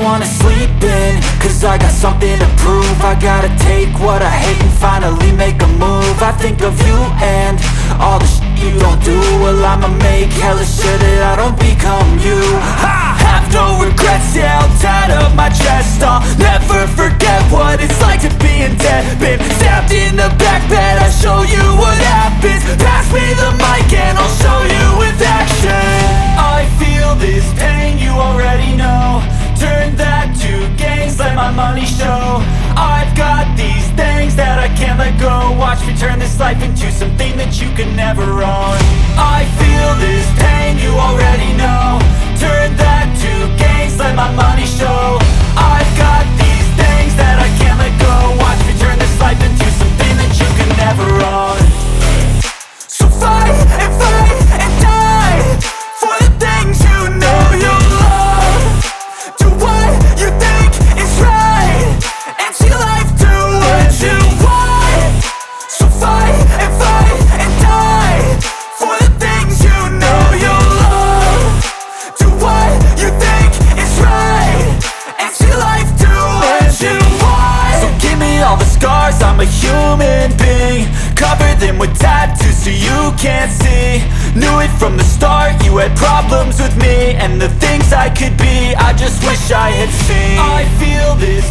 wanna sleep in, cause I got something to prove. I gotta take what I hate and finally make a move. I think of you and all the shit you don't do. Well, I'ma make hella sure that I don't become you. I have no regrets, yeah, I'll tie up my chest. I'll never forget what it's like to be in debt. Been stabbed in the back bed, I'll show you what happens. Pass me the mic and I'll show you with action. I feel this pain, you already know. Turn that to gains, let my money show. I've got these things that I can't let go. Watch me turn this life into something that you can never own. I feel this pain, you already know. Turn that to gains, let my money show. I've got these things that I can't let go. Watch me turn this life into something that you can never own. So fight and die for the things you know you love. Do what you think is right and see life do what you want. So fight and die for the things you know you love. Do what you think is right and see life do what you want. So give me all the scars, I'm a human being. Cover them with tattoos so you can't see. Knew it from the start, you had problems with me and the things I could be, I just wish I had seen. I feel this